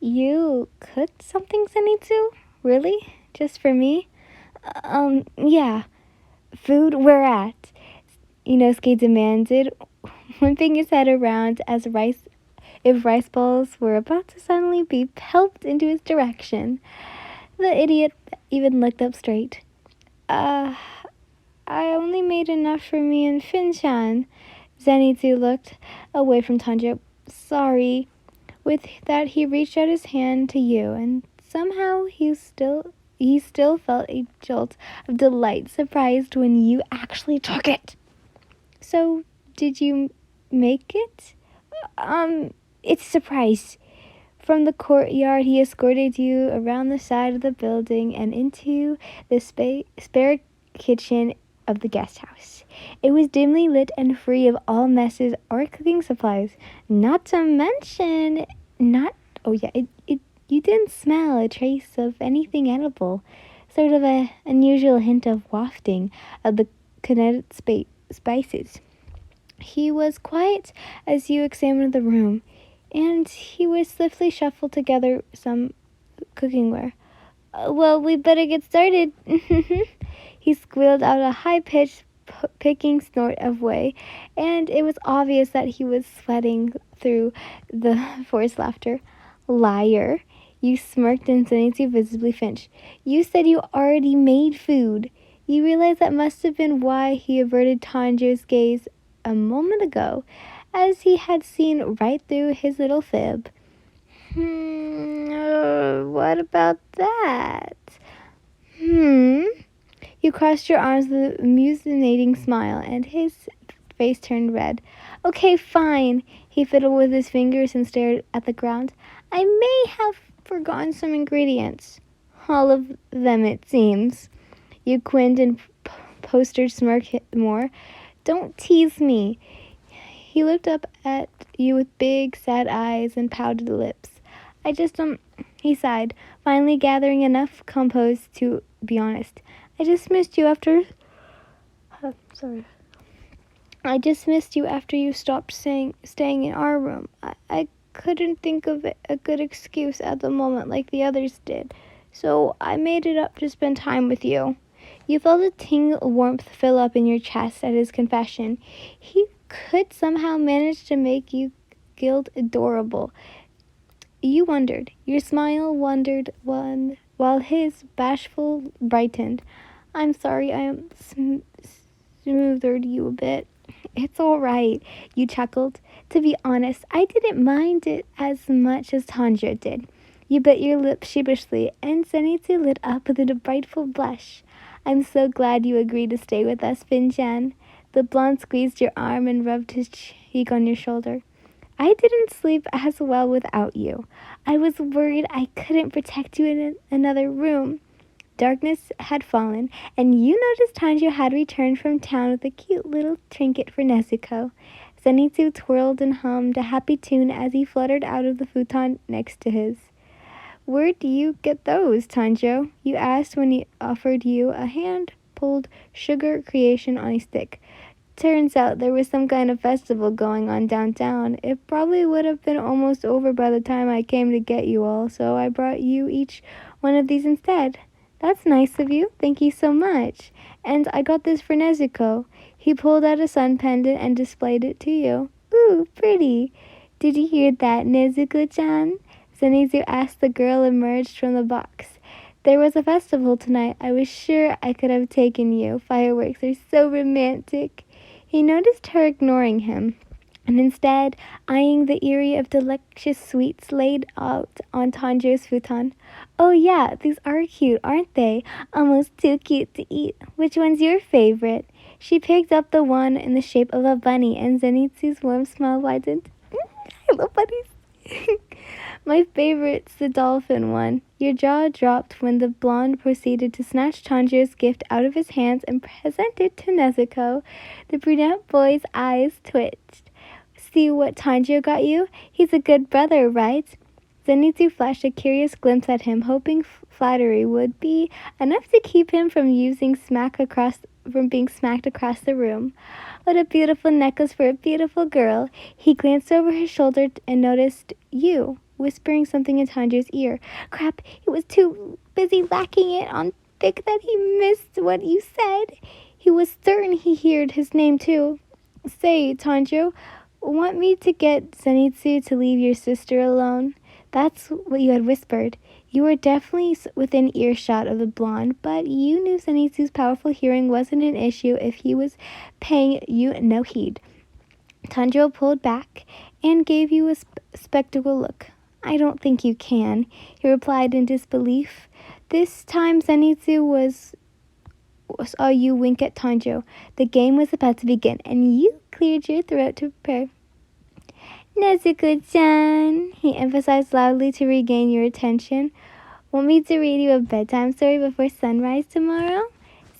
You cooked something, zenitsu? Really? Just for me? Yeah. Food? Where at? Inosuke demanded, whipping his head around as rice balls were about to suddenly be pelted into his direction. The idiot even looked up straight. Uh, I only made enough for me and Finchan. Zenitsu looked away from Tanjiro. Sorry. With that, he reached out his hand to you, and somehow he still felt a jolt of delight, surprised when you actually took it. So, did you make it? It's a surprise. From the courtyard, he escorted you around the side of the building and into the spare kitchen of the guest house. It was dimly lit and free of all messes or cooking supplies. Not to mention, you didn't smell a trace of anything edible. Sort of an unusual hint of wafting of the kinetic spices. He was quiet as you examined the room, and he would swiftly shuffle together some cookingware. Well, we better get started. He squealed out a high-pitched, picking snort of way, and it was obvious that he was sweating through the forced laughter. Liar. You smirked and Zenitsu visibly flinched. You said you already made food. You realized that must have been why he averted Tanjiro's gaze a moment ago, as he had seen right through his little fib. What about that? You crossed your arms with a musinating smile, and his face turned red. Okay, fine. He fiddled with his fingers and stared at the ground. I may have forgotten some ingredients. All of them, it seems. You quinned and postered smirk more. Don't tease me. He looked up at you with big, sad eyes and pouted lips. I just, he sighed, finally gathering enough compose to be honest. I just missed you after you stopped staying in our room. I couldn't think of a good excuse at the moment like the others did, so I made it up to spend time with you. You felt a tingle of warmth fill up in your chest at his confession. He could somehow manage to make you guilt adorable. You wondered. Your smile wandered while his bashful brightened. I'm sorry I smothered you a bit. It's all right, you chuckled. To be honest, I didn't mind it as much as Tanjiro did. You bit your lip sheepishly, and Zenitsu lit up with a delightful blush. I'm so glad you agreed to stay with us, Finchan. The blonde squeezed your arm and rubbed his cheek on your shoulder. I didn't sleep as well without you. I was worried I couldn't protect you in another room. Darkness had fallen, and you noticed Tanjiro had returned from town with a cute little trinket for Nezuko. Zenitsu twirled and hummed a happy tune as he fluttered out of the futon next to his. Where do you get those, Tanjiro? You asked when he offered you a hand-pulled sugar creation on a stick. Turns out there was some kind of festival going on downtown. It probably would have been almost over by the time I came to get you all, so I brought you each one of these instead. That's nice of you. Thank you so much. And I got this for Nezuko. He pulled out a sun pendant and displayed it to you. Ooh, pretty. Did you hear that, Nezuko-chan? Zenitsu asked the girl emerged from the box. There was a festival tonight. I was sure I could have taken you. Fireworks are so romantic. He noticed her ignoring him, and instead eyeing the eerie of delicious sweets laid out on Tanjiro's futon. Oh yeah, these are cute, aren't they? Almost too cute to eat. Which one's your favorite? She picked up the one in the shape of a bunny, and Zenitsu's warm smile widened. I love bunnies. My favorite's the dolphin one. Your jaw dropped when the blonde proceeded to snatch Tanjiro's gift out of his hands and present it to Nezuko. The brunette boy's eyes twitched. See what Tanjiro got you? He's a good brother, right? Zenitsu flashed a curious glimpse at him, hoping flattery would be enough to keep him from being smacked across the room. What a beautiful necklace for a beautiful girl. He glanced over his shoulder and noticed you. whispering something in Tanjiro's ear. Crap, he was too busy lacking it on thick that he missed what you said. He was certain he heard his name too. Say, Tanjiro, want me to get Zenitsu to leave your sister alone? That's what you had whispered. You were definitely within earshot of the blonde, but you knew Zenitsu's powerful hearing wasn't an issue if he was paying you no heed. Tanjiro pulled back and gave you a spectacle look. I don't think you can, he replied in disbelief. This time Zenitsu saw you wink at Tanjiro. The game was about to begin, and you cleared your throat to prepare. Nezuko-chan, he emphasized loudly to regain your attention. Want me to read you a bedtime story before sunrise tomorrow?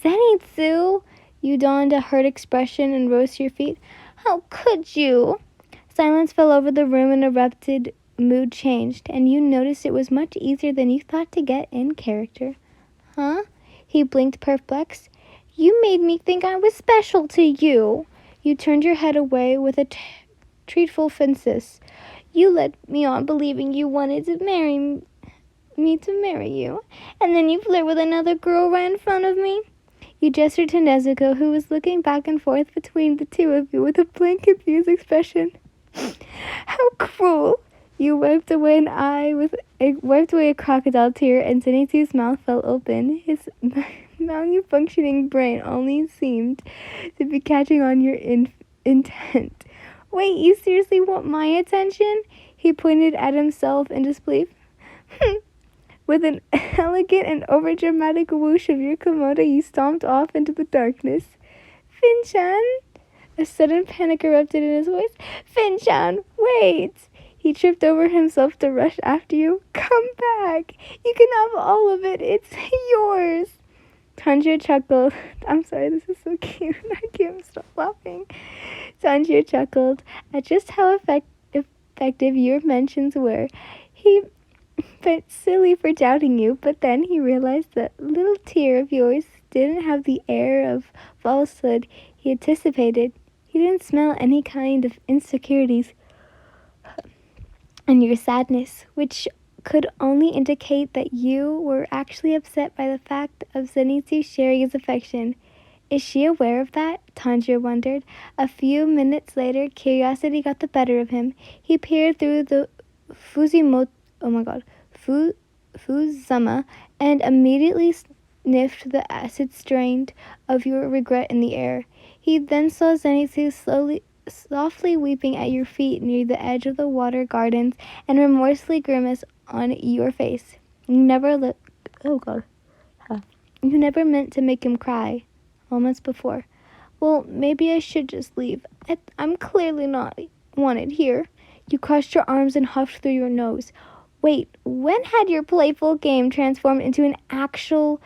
Zenitsu! You donned a hurt expression and rose to your feet. How could you? Silence fell over the room and erupted. Mood changed, and you noticed it was much easier than you thought to get in character. Huh? He blinked, perplexed. You made me think I was special to you. You turned your head away with a treatful emphasis. You led me on believing you wanted to marry me to marry you, and then you flirt with another girl right in front of me. You gestured to Nezuko, who was looking back and forth between the two of you with a blank, confused expression. How cruel! You wiped away a crocodile tear, and Zenitsu's mouth fell open. His malfunctioning brain only seemed to be catching on your intent. Wait, you seriously want my attention? He pointed at himself in disbelief. With an elegant and overdramatic whoosh of your kimono, you stomped off into the darkness. Fin-chan? A sudden panic erupted in his voice. Fin-chan, wait! He tripped over himself to rush after you. Come back! You can have all of it. It's yours! Tanjiro chuckled. I'm sorry, this is so cute. I can't stop laughing. Tanjiro chuckled at just how effective your mentions were. He felt silly for doubting you, but then he realized that little tear of yours didn't have the air of falsehood he anticipated. He didn't smell any kind of insecurities in your sadness, which could only indicate that you were actually upset by the fact of Zenitsu sharing his affection. Is she aware of that? Tanjiro wondered. A few minutes later, curiosity got the better of him. He peered through the Fuzama and immediately sniffed the acid strain of your regret in the air. He then saw Zenitsu softly weeping at your feet near the edge of the water gardens and remorselessly grimace on your face. You never meant to make him cry. Moments before. Well, maybe I should just leave. I'm clearly not wanted here. You crossed your arms and huffed through your nose. Wait, when had your playful game transformed into an actual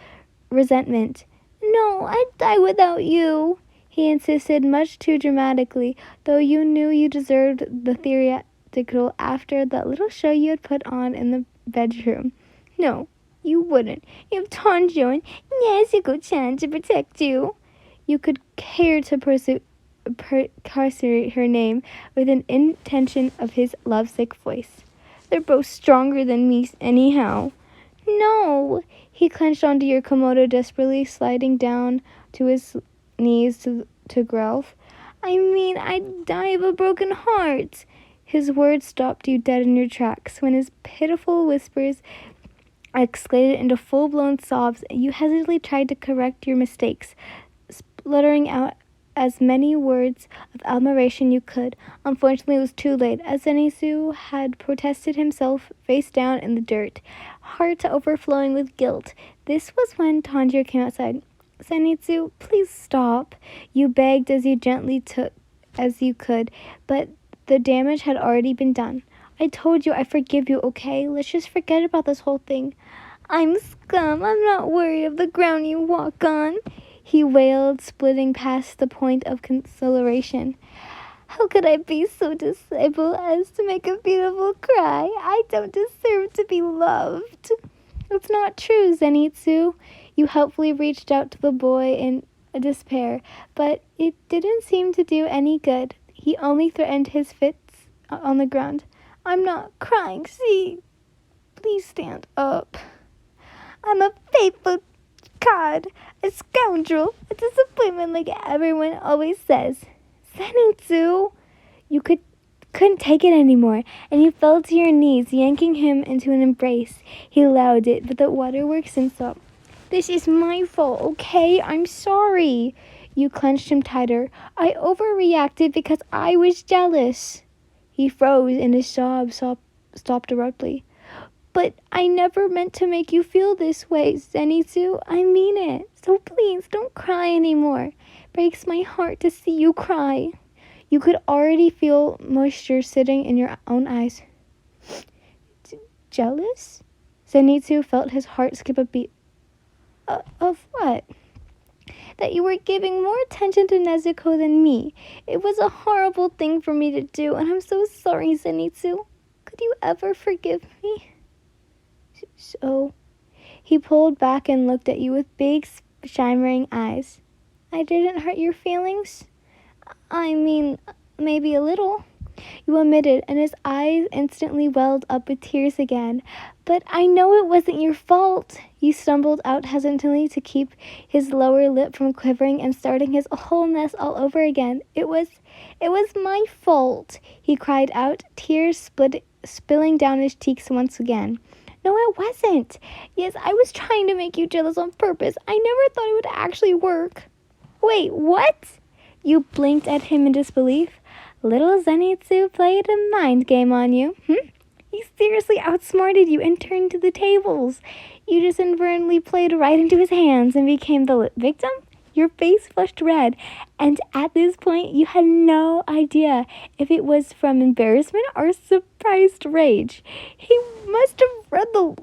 resentment? No, I'd die without you, he insisted much too dramatically, though you knew you deserved the theatrical after that little show you had put on in the bedroom. No, you wouldn't. You have Tanjiro and Nezuko-chan to protect you. You could care to incarcerate her name with an intention of his lovesick voice. They're both stronger than me anyhow. No! He clenched onto your kimono desperately, sliding down to his knees to growl. I mean, I'd die of a broken heart. His words stopped you dead in your tracks when his pitiful whispers escalated into full-blown sobs. You hesitantly tried to correct your mistakes, spluttering out as many words of admiration you could. Unfortunately, it was too late, as Zenitsu had protested himself face down in the dirt, heart overflowing with guilt. This was when Tanjiro came outside. Zenitsu, please stop, you begged as you gently took as you could, but the damage had already been done. I told you I forgive you, okay? Let's just forget about this whole thing. I'm scum. I'm not worried of the ground you walk on, he wailed, splitting past the point of conciliation. How could I be so disabled as to make a beautiful cry? I don't deserve to be loved. It's not true, Zenitsu. You helpfully reached out to the boy in despair, but it didn't seem to do any good. He only threatened his fists on the ground. I'm not crying, see? Please stand up. I'm a faithful cod, a scoundrel, a disappointment like everyone always says. Zenitsu! You couldn't take it anymore, and you fell to your knees, yanking him into an embrace. He allowed it, but the waterworks and sobbed. This is my fault, okay? I'm sorry. You clenched him tighter. I overreacted because I was jealous. He froze, and his sobs stopped abruptly. But I never meant to make you feel this way, Zenitsu. I mean it. So please, don't cry anymore. Breaks my heart to see you cry. You could already feel moisture sitting in your own eyes. Jealous? Zenitsu felt his heart skip a beat. Of what? That you were giving more attention to Nezuko than me. It was a horrible thing for me to do, and I'm so sorry, Zenitsu. Could you ever forgive me? So, he pulled back and looked at you with big, shimmering eyes. I didn't hurt your feelings? I mean, maybe a little. You admitted, and his eyes instantly welled up with tears again. But I know it wasn't your fault. He stumbled out hesitantly to keep his lower lip from quivering and starting his whole mess all over again. It was my fault, he cried out, tears spilling down his cheeks once again. No, it wasn't. Yes, I was trying to make you jealous on purpose. I never thought it would actually work. Wait, what? You blinked at him in disbelief. Little Zenitsu played a mind game on you. He seriously outsmarted you and turned to the tables. You just inadvertently played right into his hands and became the victim? Your face flushed red, and at this point you had no idea if it was from embarrassment or surprised rage. He must have read the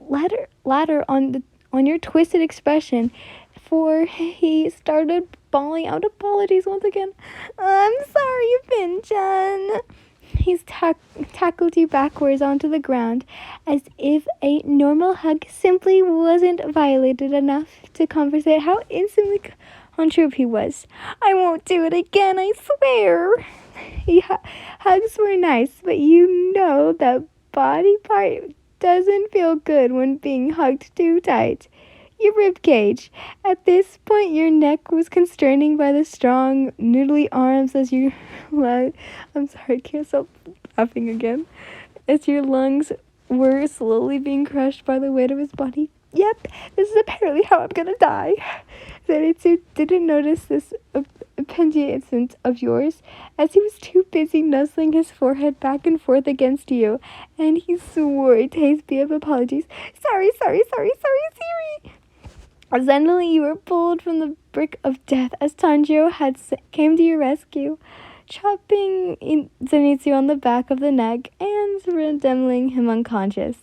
latter on your twisted expression, for he started bawling out apologies once again. I'm sorry, Pinchan. He's tackled you backwards onto the ground, as if a normal hug simply wasn't violated enough to compensate how instantly untrue he was. I won't do it again, I swear. Hugs were nice, but you know that body part doesn't feel good when being hugged too tight. Your rib cage. At this point, your neck was constraining by the strong, noodly arms as you... I'm sorry, I can't stop laughing again. As your lungs were slowly being crushed by the weight of his body. Yep, this is apparently how I'm gonna die. Zenitsu didn't notice this appendage of yours, as he was too busy nuzzling his forehead back and forth against you, and he swore to his of apologies. Sorry. Suddenly you were pulled from the brink of death as Tanjiro came to your rescue, chopping Zenitsu on the back of the neck and rendering him unconscious.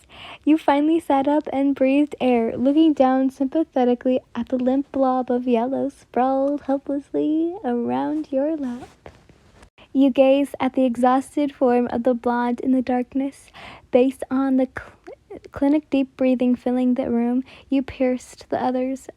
You finally sat up and breathed air, looking down sympathetically at the limp blob of yellow sprawled helplessly around your lap. You gazed at the exhausted form of the blonde in the darkness. Based on the clinic deep breathing filling the room, you pursue the others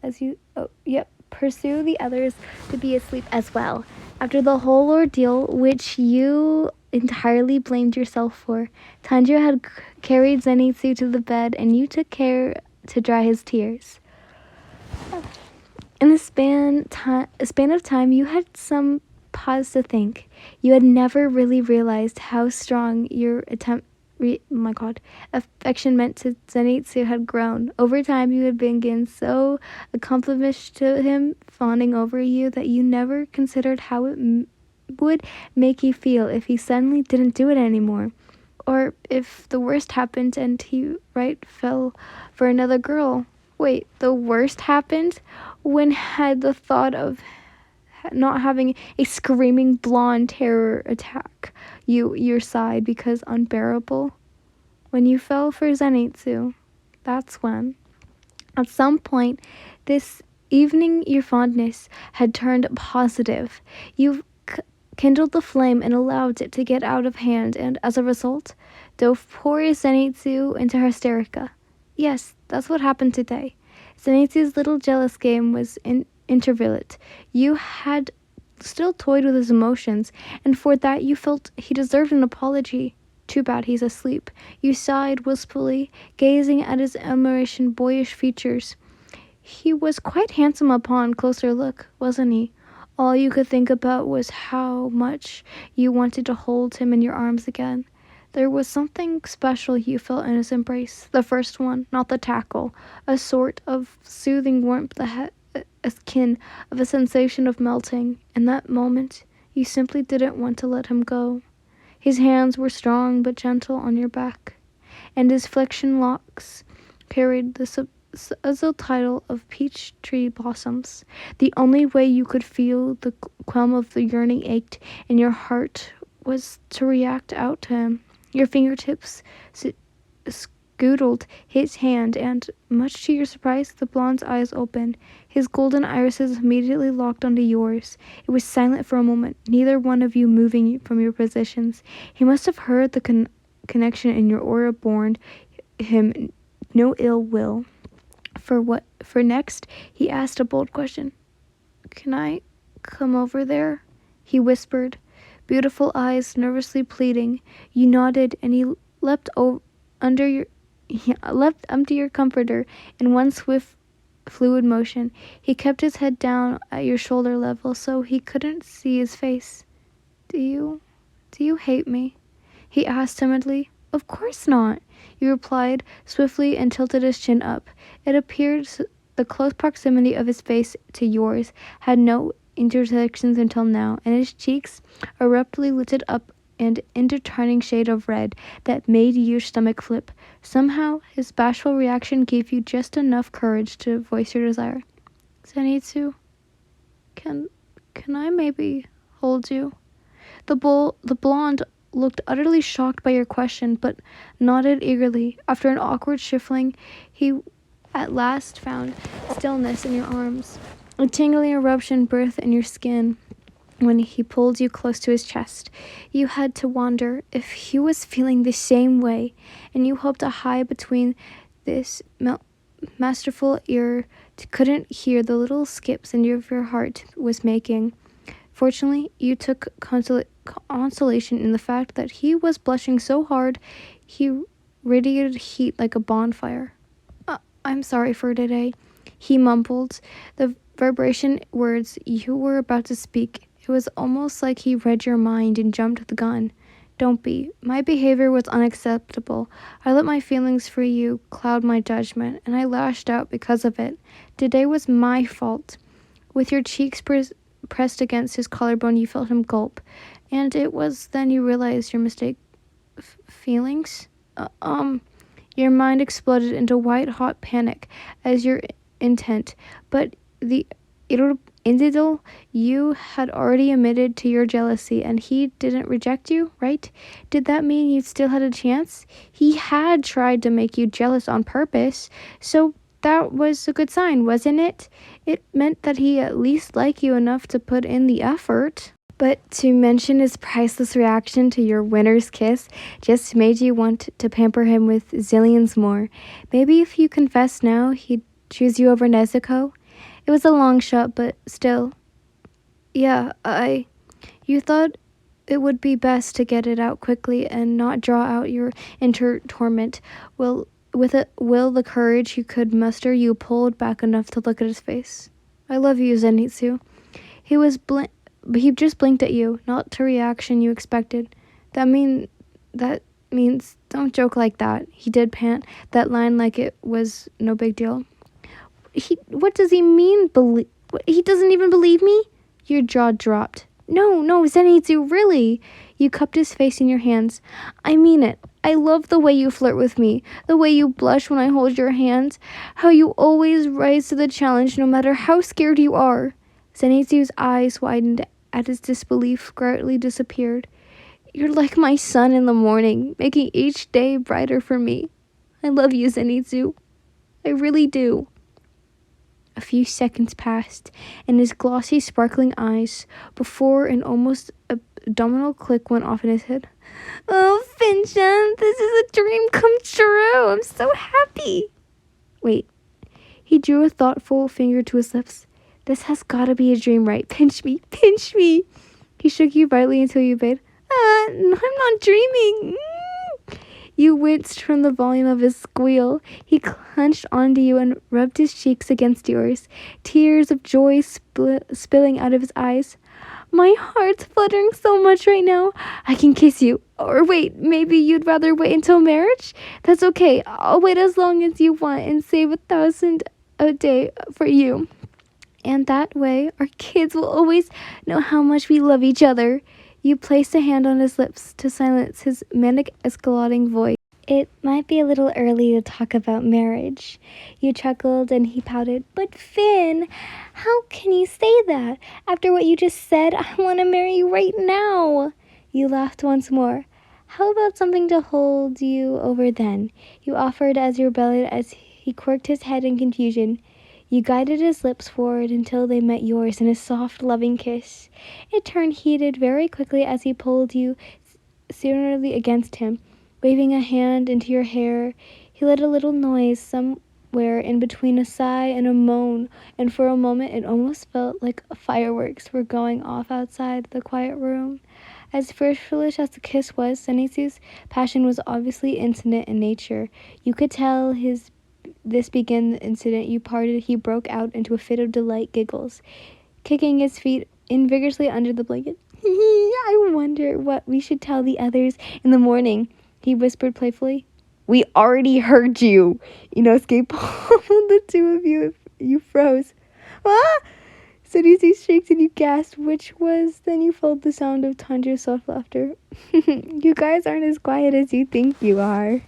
to be asleep as well. After the whole ordeal, which you entirely blamed yourself for, Tanjiro had carried Zenitsu to the bed, and you took care to dry his tears. In the span of time, you had some pause to think. You had never really realized how strong your affection meant to Zenitsu had grown. Over time, you had been so accomplished to him, fawning over you, that you never considered how it would make you feel if he suddenly didn't do it anymore. Or if the worst happened and he fell for another girl. Wait, the worst happened? When had the thought of not having a screaming blonde terror attack your side because unbearable? When you fell for Zenitsu, that's when. At some point this evening, your fondness had turned positive. You kindled the flame and allowed it to get out of hand, and as a result, dove poor Zenitsu into hysterica. Yes, that's what happened today. Zenitsu's little jealous game was intervalent. You had still toyed with his emotions, and for that you felt he deserved an apology. Too bad he's asleep. You sighed wistfully, gazing at his admiration boyish features. He was quite handsome upon closer look, wasn't he? All you could think about was how much you wanted to hold him in your arms again. There was something special you felt in his embrace, the first one, not the tackle, a sort of soothing warmth akin of a sensation of melting. In that moment, you simply didn't want to let him go. His hands were strong but gentle on your back, and his flexion locks carried the title of peach tree blossoms. The only way you could feel the qualm of the yearning ached in your heart was to react out to him. Your fingertips scuttled his hand, and, much to your surprise, the blonde's eyes opened. His golden irises immediately locked onto yours. It was silent for a moment, neither one of you moving from your positions. He must have heard the connection in your aura borne him no ill will. For next, he asked a bold question. "Can I come over there?" he whispered, beautiful eyes nervously pleading. You nodded, and he leapt under your comforter in one swift, fluid motion. He kept his head down at your shoulder level so he couldn't see his face. Do you hate me?" he asked timidly. "Of course not," you replied swiftly and tilted his chin up. It appeared the close proximity of his face to yours had no intersections until now, and his cheeks abruptly lifted up an intertwining shade of red that made your stomach flip. Somehow, his bashful reaction gave you just enough courage to voice your desire. "Zenitsu, can I maybe hold you?" The blonde looked utterly shocked by your question, but nodded eagerly. After an awkward shuffling, he at last found stillness in your arms. A tingling eruption birthed in your skin when he pulled you close to his chest. You had to wonder if he was feeling the same way, and you hoped a high between this masterful ear couldn't hear the little skips in your heart was making. Fortunately, you took consolation in the fact that he was blushing so hard he radiated heat like a bonfire. "I'm sorry for today," he mumbled, the vibration words you were about to speak. It was almost like he read your mind and jumped the gun. "Don't be. My behavior was unacceptable. I let my feelings for you cloud my judgment, and I lashed out because of it. Today was my fault." With your cheeks pressed against his collarbone, you felt him gulp, and it was then you realized your mistake. Feelings? Your mind exploded into white-hot panic as your intent, but the individual you had already admitted to your jealousy, and he didn't reject you, right? Did that mean you still had a chance? He had tried to make you jealous on purpose, so that was a good sign, wasn't it? It meant that he at least liked you enough to put in the effort. But to mention his priceless reaction to your winner's kiss just made you want to pamper him with zillions more. Maybe if you confessed now, he'd choose you over Nezuko? It was a long shot, but still. Yeah, You thought it would be best to get it out quickly and not draw out your inner torment. Well, with a will the courage you could muster, you pulled back enough to look at his face. "I love you, Zenitsu." He just blinked at you, not the reaction you expected. That means don't joke like that. He did pant that line like it was no big deal. What does he mean? He doesn't even believe me? Your jaw dropped. No, Zenitsu, really. You cupped his face in your hands. I mean it. I love the way you flirt with me, the way you blush when I hold your hands, how you always rise to the challenge no matter how scared you are. Zenitsu's eyes widened as his disbelief gradually disappeared. You're like my sun in the morning, making each day brighter for me. I love you, Zenitsu. I really do. A few seconds passed in his glossy, sparkling eyes before an almost abdominal click went off in his head. "Oh, Fincham, this is a dream come true. I'm so happy." Wait. He drew a thoughtful finger to his lips. "This has gotta be a dream, right? Pinch me, pinch me." He shook you violently until you obeyed. No, I'm not dreaming. You winced from the volume of his squeal. He clenched onto you and rubbed his cheeks against yours, tears of joy spilling out of his eyes. My heart's fluttering so much right now. I can kiss you. Or wait, maybe you'd rather wait until marriage? That's okay. I'll wait as long as you want and save 1,000 a day for you. And that way, our kids will always know how much we love each other. You placed a hand on his lips to silence his manic escalating voice. It might be a little early to talk about marriage. You chuckled and he pouted. But Finn, how can you say that? After what you just said, I want to marry you right now. You laughed once more. How about something to hold you over then? You offered as you rebelled as he quirked his head in confusion. You guided his lips forward until they met yours in a soft, loving kiss. It turned heated very quickly as he pulled you serenely against him, waving a hand into your hair. He let a little noise somewhere in between a sigh and a moan, and for a moment it almost felt like fireworks were going off outside the quiet room. As foolish as the kiss was, Zenitsu's passion was obviously incident in nature. You could tell this began the incident you parted. He broke out into a fit of delight giggles, kicking his feet in vigorously under the blanket. I wonder what we should tell the others in the morning, he whispered playfully. We already heard you. Inosuke pulled the two of you. You froze. Ah! Zenitsu shrieked and you gasped, which was then you followed the sound of Tanjiro's soft laughter. You guys aren't as quiet as you think you are.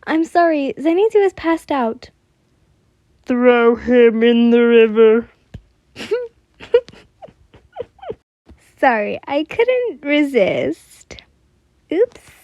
I'm sorry, Zenitsu is passed out. Throw him in the river. Sorry, I couldn't resist. Oops.